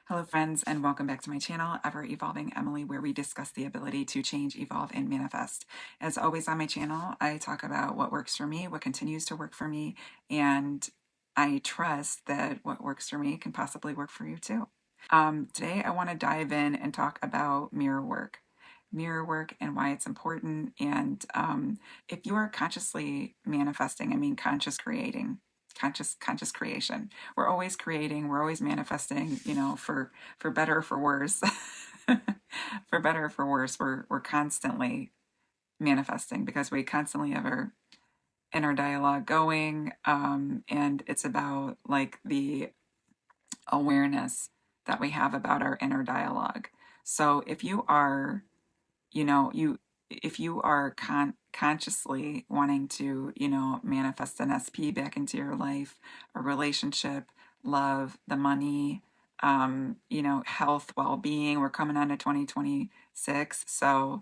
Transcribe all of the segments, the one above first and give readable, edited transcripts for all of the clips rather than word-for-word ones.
Hello friends, and welcome back to my channel, Ever Evolving Emily, where we discuss the ability to change, evolve, and manifest. As always on my channel, I talk about what works for me, what continues to work for me, and I trust that what works for me can possibly work for you too. Today I want to dive in and talk about mirror work. Mirror work and why it's important. And if you are consciously manifesting, I mean conscious creating, conscious creation. We're always creating, we're always manifesting, for better or for worse. For better or for worse, we're constantly manifesting because we constantly have our inner dialogue going. And it's about like the awareness that we have about our inner dialogue. So if you are, if you are consciously wanting to, manifest an SP back into your life, a relationship, love, the money, health, well-being, we're coming on to 2026. So,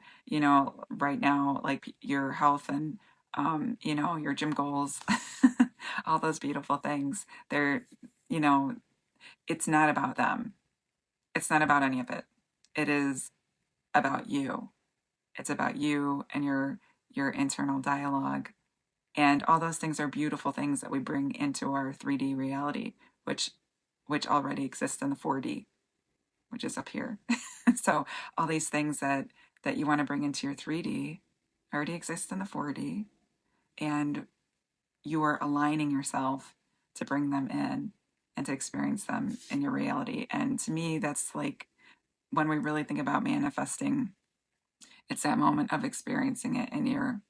right now, like your health and, your gym goals, all those beautiful things, they're, you know, it's not about them. It's not about any of it. It is about you. It's about you and your internal dialogue. And all those things are beautiful things that we bring into our 3D reality, which already exists in the 4D, which is up here. So all these things that you want to bring into your 3D already exist in the 4D, and you are aligning yourself to bring them in and to experience them in your reality. And to me, that's like when we really think about manifesting, it's that moment of experiencing it in your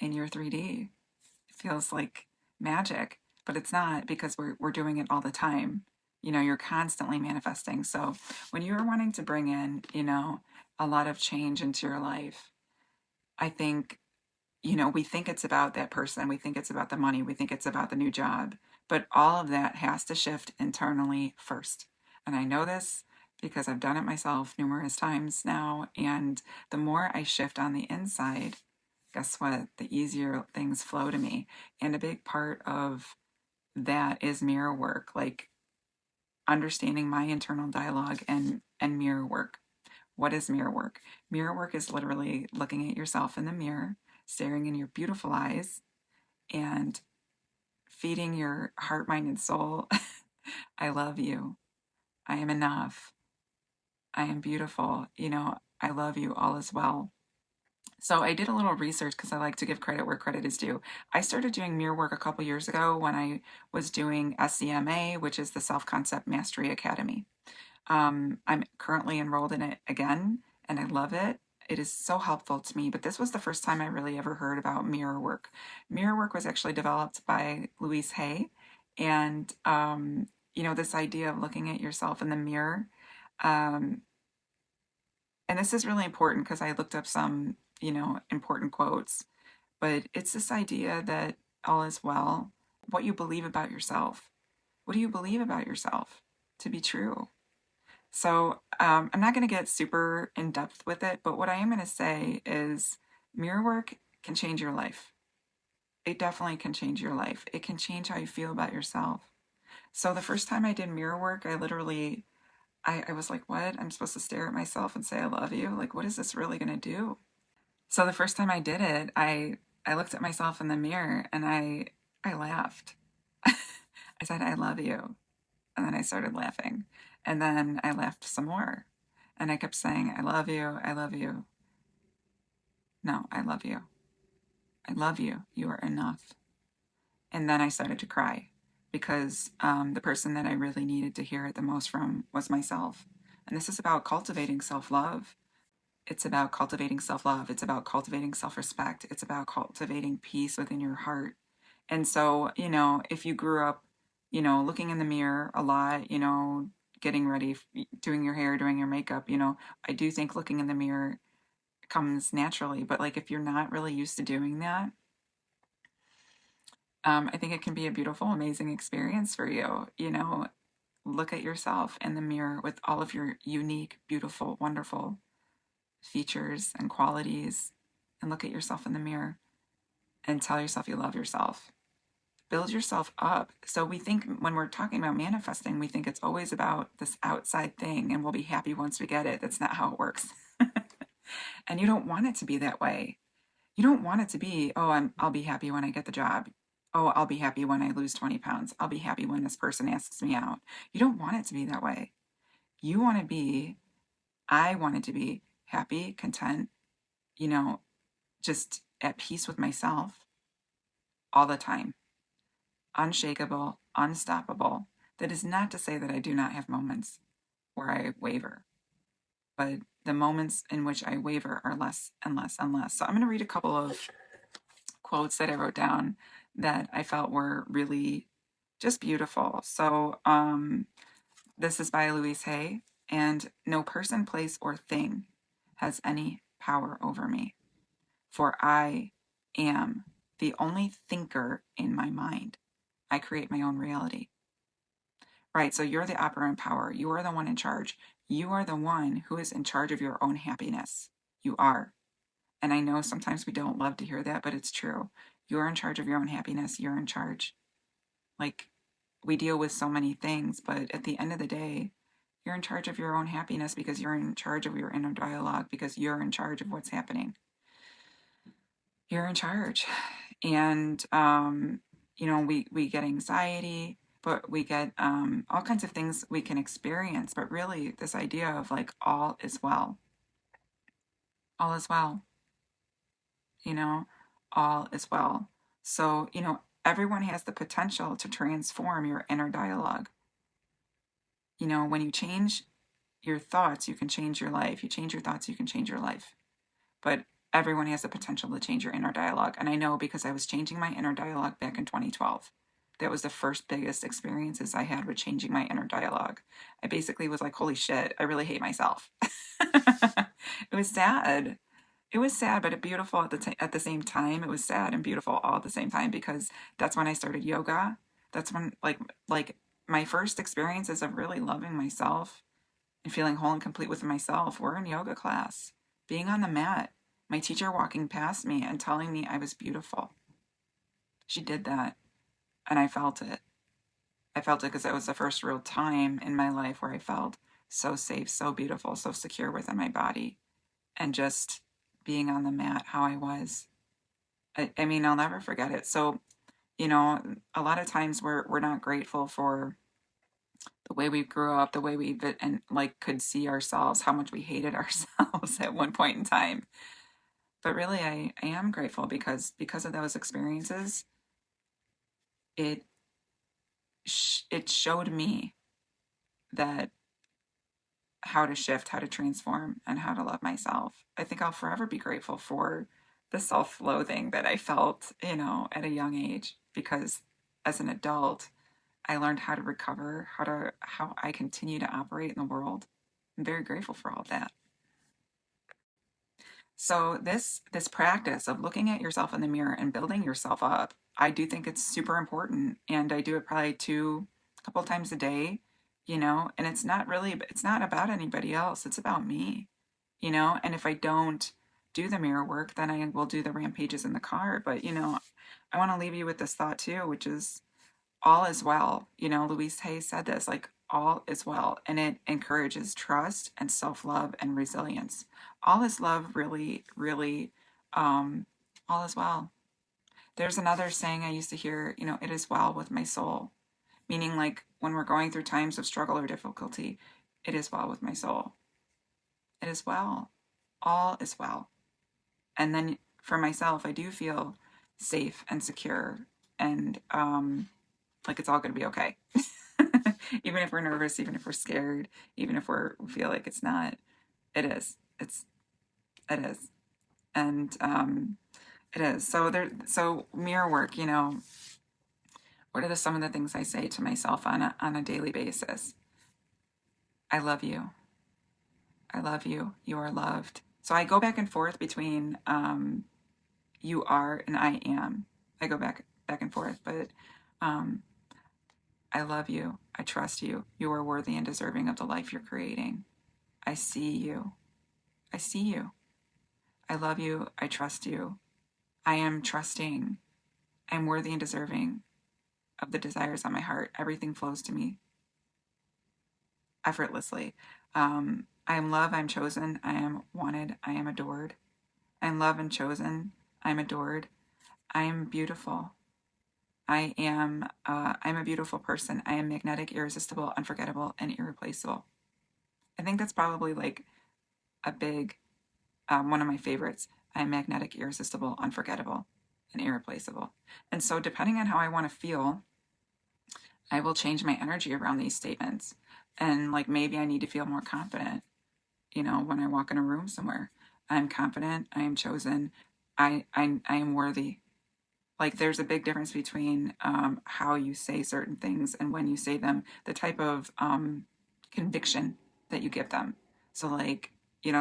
3D. It feels like magic, but it's not, because we're doing it all the time. You're constantly manifesting. So when you're wanting to bring in, a lot of change into your life, I think, we think it's about that person, we think it's about the money, we think it's about the new job, but all of that has to shift internally first. And I know this because I've done it myself numerous times now. And the more I shift on the inside, guess what? The easier things flow to me. And a big part of that is mirror work, like understanding my internal dialogue and mirror work. What is mirror work? Mirror work is literally looking at yourself in the mirror, staring in your beautiful eyes, and feeding your heart, mind, and soul. I love you. I am enough. I am beautiful. I love you. All is well. So I did a little research because I like to give credit where credit is due. I started doing mirror work a couple years ago when I was doing SCMA, which is the Self-Concept Mastery Academy. I'm currently enrolled in it again, and I love it. It is so helpful to me, but this was the first time I really ever heard about mirror work. Mirror work was actually developed by Louise Hay, and this idea of looking at yourself in the mirror. And this is really important because I looked up some, important quotes, but it's this idea that all is well. What you believe about yourself. What do you believe about yourself to be true? So I'm not going to get super in depth with it, but what I am going to say is mirror work can change your life. It definitely can change your life. It can change how you feel about yourself. So the first time I did mirror work, I literally, I was like, what? I'm supposed to stare at myself and say I love you? Like, what is this really going to do? So the first time I did it, I looked at myself in the mirror and I laughed. I said, I love you. And then I started laughing. And then I laughed some more. And I kept saying, I love you. I love you. No, I love you. I love you. You are enough. And then I started to cry because the person that I really needed to hear it the most from was myself. And this is about cultivating self-love. It's about cultivating self-love. It's about cultivating self-respect. It's about cultivating peace within your heart. And so, if you grew up, looking in the mirror a lot, getting ready, doing your hair, doing your makeup, I do think looking in the mirror comes naturally. But like, if you're not really used to doing that, I think it can be a beautiful, amazing experience for you. Look at yourself in the mirror with all of your unique, beautiful, wonderful features and qualities, and look at yourself in the mirror and tell yourself you love yourself. build yourself up. So we think when we're talking about manifesting, we think it's always about this outside thing and we'll be happy once we get it. That's not how it works. And you don't want it to be that way. You don't want it to be, oh, I'll be happy when I get the job. Oh, I'll be happy when I lose 20 pounds. I'll be happy when this person asks me out. You don't want it to be that way. You want to be, I wanted to be happy, content, just at peace with myself all the time. Unshakable, unstoppable. That is not to say that I do not have moments where I waver, but the moments in which I waver are less and less and less. So I'm going to read a couple of quotes that I wrote down that I felt were really just beautiful. So this is by Louise Hay, and no person, place, or thing has any power over me, for I am the only thinker in my mind. I create my own reality. Right, so you're the operant power. You are the one in charge. You are the one who is in charge of your own happiness. You are. And I know sometimes we don't love to hear that, but it's true. You're in charge of your own happiness. You're in charge. Like, we deal with so many things, but at the end of the day, you're in charge of your own happiness because you're in charge of your inner dialogue, because you're in charge of what's happening. You're in charge. And, we get anxiety, but we get all kinds of things we can experience. But really, this idea of like, all is well. All is well. All is well. So, everyone has the potential to transform your inner dialogue. When you change your thoughts, you can change your life. You change your thoughts, you can change your life. But everyone has the potential to change your inner dialogue. And I know because I was changing my inner dialogue back in 2012. That was the first biggest experiences I had with changing my inner dialogue. I basically was like, holy shit, I really hate myself. It was sad. It was sad, but beautiful at the same time. It was sad and beautiful all at the same time, because that's when I started yoga. That's when like my first experiences of really loving myself and feeling whole and complete with myself were in yoga class, being on the mat, my teacher walking past me and telling me I was beautiful. She did that, and I felt it. I felt it because it was the first real time in my life where I felt so safe, so beautiful, so secure within my body, and just being on the mat how I was. I mean, I'll never forget it. So, a lot of times we're not grateful for the way we grew up, the way we could see ourselves, how much we hated ourselves at one point in time. But really, I am grateful because of those experiences, it showed me that how to shift, how to transform, and how to love myself. I think I'll forever be grateful for the self-loathing that I felt, at a young age, because as an adult, I learned how to recover, how I continue to operate in the world. I'm very grateful for all of that. So this practice of looking at yourself in the mirror and building yourself up, I do think it's super important, and I do it probably a couple times a day, and it's not about anybody else. It's about me, and if I don't do the mirror work, then I will do the rampages in the car. But, I want to leave you with this thought too, which is all is well. Louise Hay said this, like, all is well, and it encourages trust and self-love and resilience. All is love, really, really, all is well. There's another saying I used to hear, it is well with my soul, meaning like when we're going through times of struggle or difficulty, it is well with my soul. It is well. All is well. And then for myself, I do feel safe and secure, and like it's all going to be okay. Even if we're nervous, even if we're scared, even if we feel like it's not, it is. It is. And it is. So mirror work, what are some of the things I say to myself on a daily basis? I love you. I love you. You are loved. So I go back and forth between you are and I am. I go back and forth, but I love you. I trust you. You are worthy and deserving of the life you're creating. I see you. I see you. I love you. I trust you. I am trusting. I'm worthy and deserving of the desires on my heart. Everything flows to me effortlessly. I am loved, I am chosen, I am wanted, I am adored. I am loved and chosen, I am adored. I am beautiful. I'm a beautiful person. I am magnetic, irresistible, unforgettable, and irreplaceable. I think that's probably like a big, one of my favorites. I am magnetic, irresistible, unforgettable, and irreplaceable. And so depending on how I want to feel, I will change my energy around these statements. And like maybe I need to feel more confident, when I walk in a room somewhere. I'm confident, I am chosen, I am worthy. Like there's a big difference between how you say certain things and when you say them, the type of conviction that you give them. So like,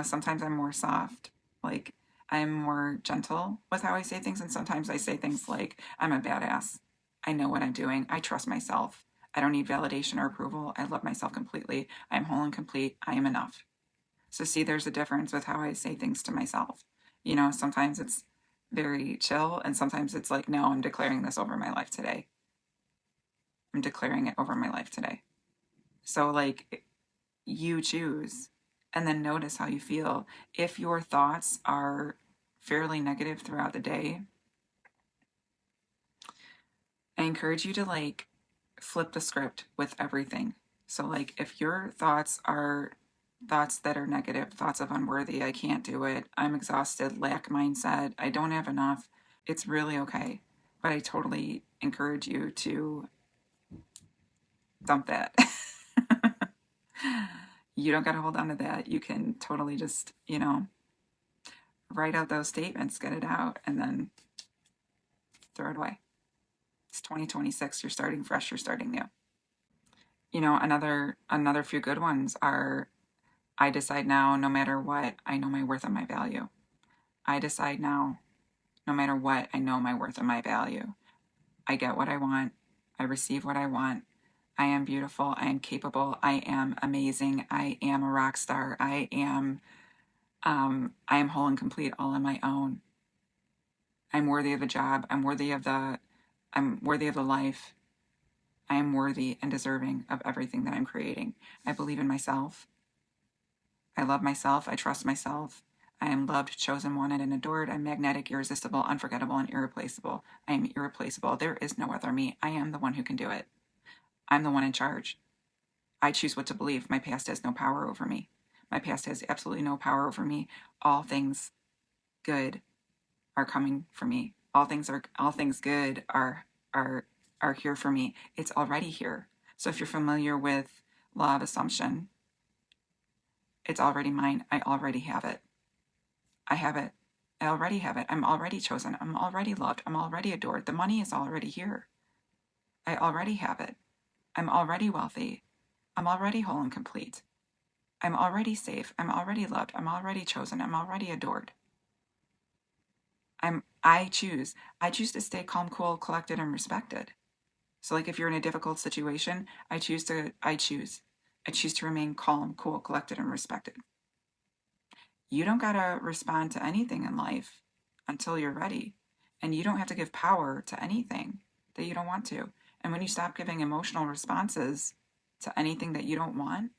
sometimes I'm more soft, like I'm more gentle with how I say things. And sometimes I say things like, I'm a badass. I know what I'm doing. I trust myself. I don't need validation or approval. I love myself completely. I'm whole and complete. I am enough. So see, there's a difference with how I say things to myself. Sometimes it's very chill, and sometimes it's like, no, I'm declaring this over my life today. I'm declaring it over my life today. So like, you choose, and then notice how you feel. If your thoughts are fairly negative throughout the day, I encourage you to like flip the script with everything. So like, if your thoughts are thoughts that are negative, thoughts of unworthy, I can't do it, I'm exhausted, lack mindset, I don't have enough, it's really okay. But I totally encourage you to dump that. You don't got to hold on to that. You can totally just, write out those statements, get it out, and then throw it away. It's 2026. You're starting fresh. You're starting new. Another few good ones are, I decide now, no matter what, I know my worth and my value. I decide now, no matter what, I know my worth and my value. I get what I want. I receive what I want. I am beautiful. I am capable. I am amazing. I am a rock star. I am whole and complete all on my own. I'm worthy of the job. I'm worthy of the life. I am worthy and deserving of everything that I'm creating. I believe in myself. I love myself. I trust myself. I am loved, chosen, wanted, and adored. I'm magnetic, irresistible, unforgettable, and irreplaceable. I am irreplaceable. There is no other me. I am the one who can do it. I'm the one in charge. I choose what to believe. My past has no power over me. My past has absolutely no power over me. All things good are coming for me. All things good are here for me. It's already here. So if you're familiar with law of assumption, it's already mine. I already have it. I have it. I already have it. I'm already chosen. I'm already loved. I'm already adored. The money is already here. I already have it. I'm already wealthy. I'm already whole and complete. I'm already safe. I'm already loved. I'm already chosen. I'm already adored. I choose to stay calm, cool, collected, and respected. So like if you're in a difficult situation, I choose to remain calm, cool, collected, and respected. You don't gotta respond to anything in life until you're ready. And you don't have to give power to anything that you don't want to. And when you stop giving emotional responses to anything that you don't want,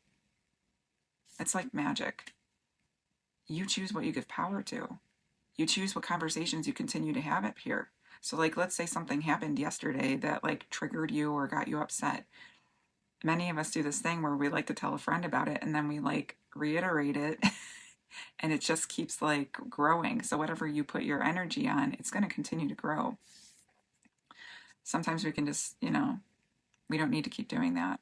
it's like magic. You choose what you give power to. You choose what conversations you continue to have up here. So like, let's say something happened yesterday that like triggered you or got you upset. Many of us do this thing where we like to tell a friend about it and then we like reiterate it and it just keeps like growing. So whatever you put your energy on, it's going to continue to grow. Sometimes we can just, we don't need to keep doing that.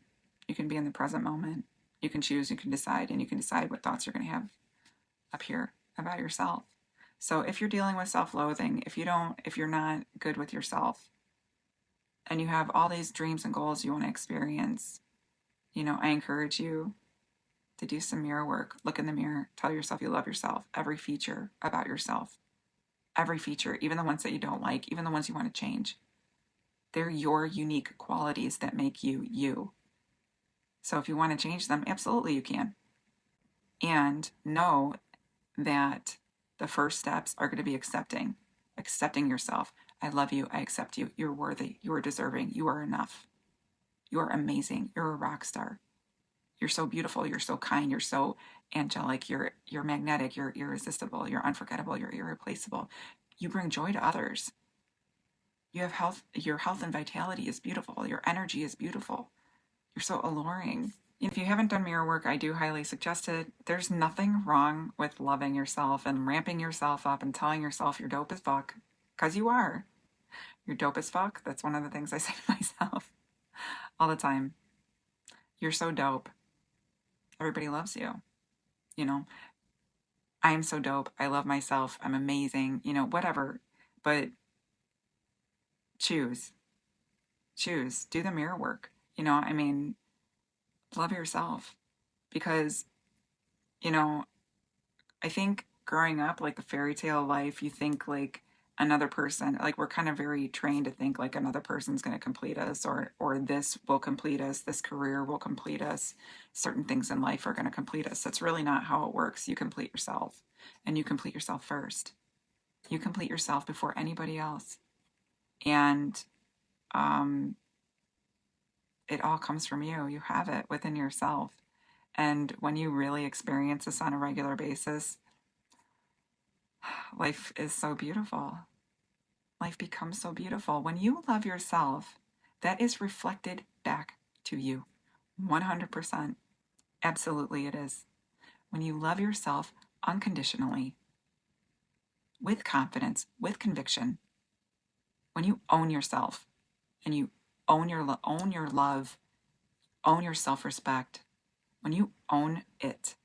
You can be in the present moment. You can choose, you can decide, and you can decide what thoughts you're going to have up here about yourself. So if you're dealing with self-loathing, if you're not good with yourself, and you have all these dreams and goals you want to experience, I encourage you to do some mirror work. Look in the mirror. Tell yourself you love yourself. Every feature about yourself. Every feature, even the ones that you don't like, even the ones you want to change. They're your unique qualities that make you, you. So if you want to change them, absolutely you can. And know that the first steps are going to be accepting yourself, I love you. I accept you. You're worthy. You are deserving. You are enough. You are amazing. You're a rock star. You're so beautiful. You're so kind. You're so angelic. You're magnetic. You're irresistible. You're unforgettable. You're irreplaceable. You bring joy to others. You have health. Your health and vitality is beautiful. Your energy is beautiful. You're so alluring. If you haven't done mirror work, I do highly suggest it. There's nothing wrong with loving yourself and ramping yourself up and telling yourself you're dope as fuck. Because you are. You're dope as fuck. That's one of the things I say to myself all the time. You're so dope. Everybody loves you. You know, I am so dope. I love myself. I'm amazing. You know, whatever. But choose. Choose. Do the mirror work. You know, I mean, love yourself. Because, you know, I think growing up, like the fairy tale life, you think like another person, like we're kind of very trained to think like another person's going to complete us, or this will complete us, this career will complete us, certain things in life are going to complete us. That's really not how it works. You complete yourself, and you complete yourself first. You complete yourself before anybody else. And it all comes from you. You have it within yourself. And when you really experience this on a regular basis, life is so beautiful. Life becomes so beautiful. When you love yourself, that is reflected back to you. 100%. Absolutely it is. When you love yourself unconditionally, with confidence, with conviction, when you own yourself and you own your love, own your self-respect, when you own it,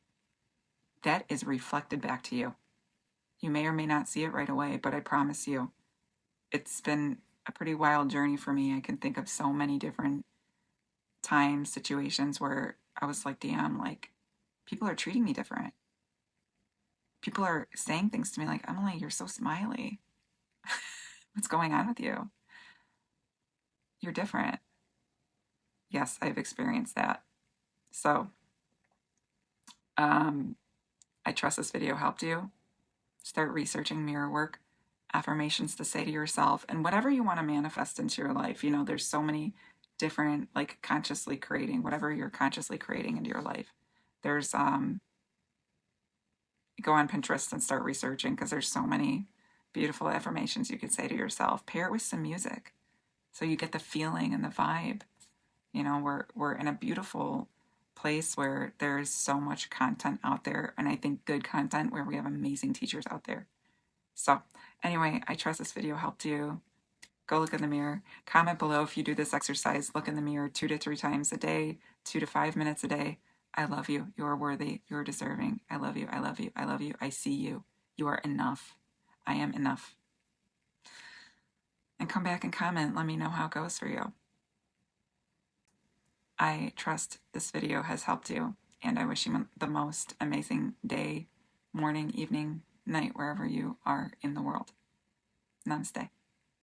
that is reflected back to you. You may or may not see it right away, but I promise you, it's been a pretty wild journey for me. I can think of so many different times, situations where I was like, damn, like, people are treating me different. People are saying things to me like, Emily, you're so smiley. What's going on with you? You're different. Yes, I've experienced that. So, I trust this video helped you. Start researching mirror work, affirmations to say to yourself, and whatever you want to manifest into your life. You know, there's so many different, like consciously creating, whatever you're consciously creating into your life. There's, go on Pinterest and start researching, because there's so many beautiful affirmations you could say to yourself. Pair it with some music so you get the feeling and the vibe. You know, we're in a beautiful place where there's so much content out there, and I think good content, where we have amazing teachers out there. So anyway, I trust this video helped you. Go look in the mirror. Comment below if you do this exercise. Look in the mirror 2 to 3 times a day, 2 to 5 minutes a day. I love you. You are worthy. You are deserving. I love you. I love you. I love you. I see you. You are enough. I am enough. And come back and comment. Let me know how it goes for you. I trust this video has helped you, and I wish you the most amazing day, morning, evening, night, wherever you are in the world. Namaste.